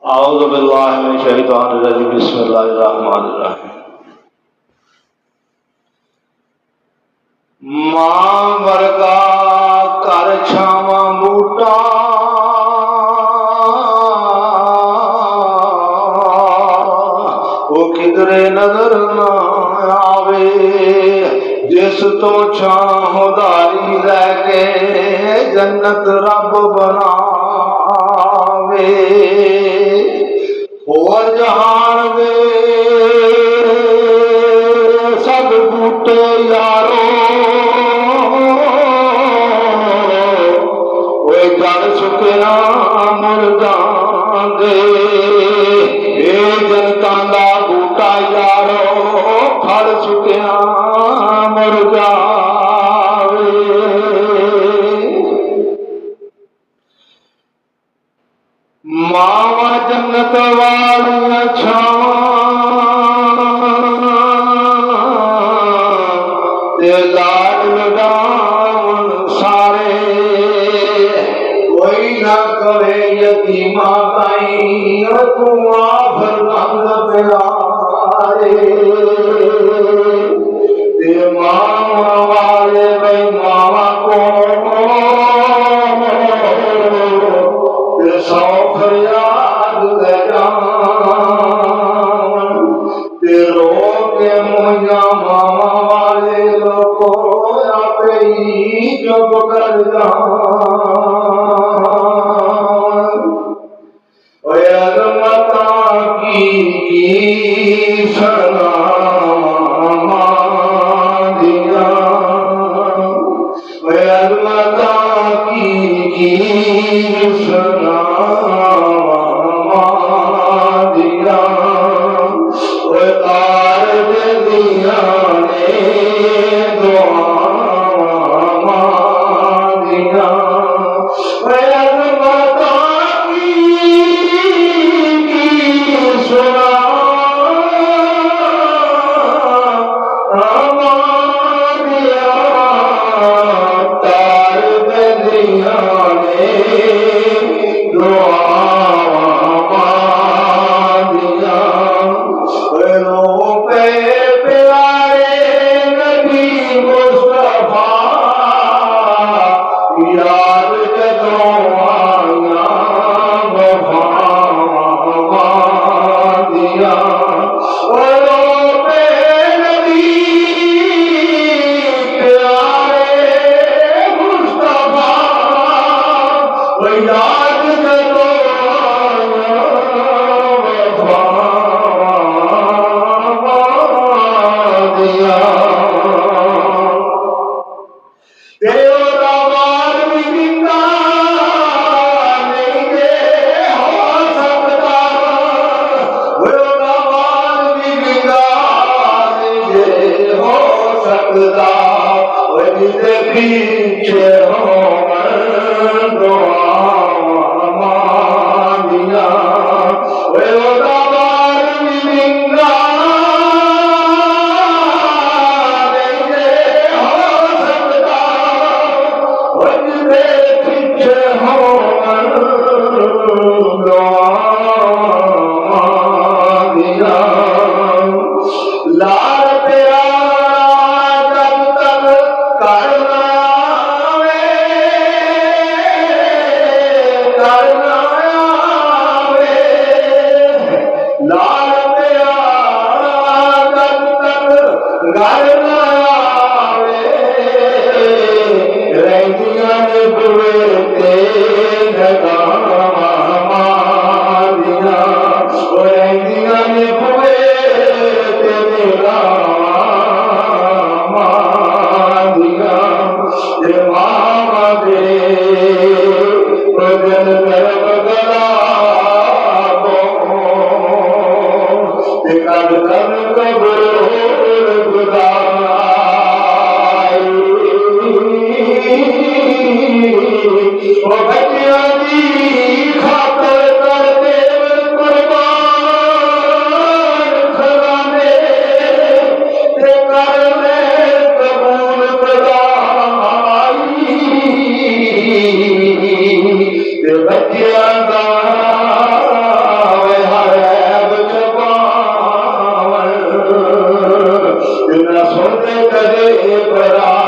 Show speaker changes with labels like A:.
A: औज़ु बिल्लाहि मिनश शैतानिर रजीम बिस्मिल्लाहिर रहमानिर रहीम। मां वर्गा कर छावा बूटा वो किधरे नजर ना आवे, जिस तो छाहोदारी लैके जन्नत रब बनावे। और जहान दे सब बूटे यारो जड़ सुकिया मुर जांदे, जनता दा बूटा यारो फल सुकिया मुर जावे। मावा जन्नत वालियां छावां ते लाड लडावन सारे, कोई ना करे यतीमा ताई तू फरजंद प्यारे। ते मावा वाले भाई मावा को सौ फरियाद ले जान, ते रो के मोया मामा वाले लोगो आपे ही चुप कर जान। ओए अज़मता की सलाम दिया, ओए अज़मता की पीछे हो Oh, ਹੁਣ ਤੇ ਕਦੇ ਪਰਾਇਆ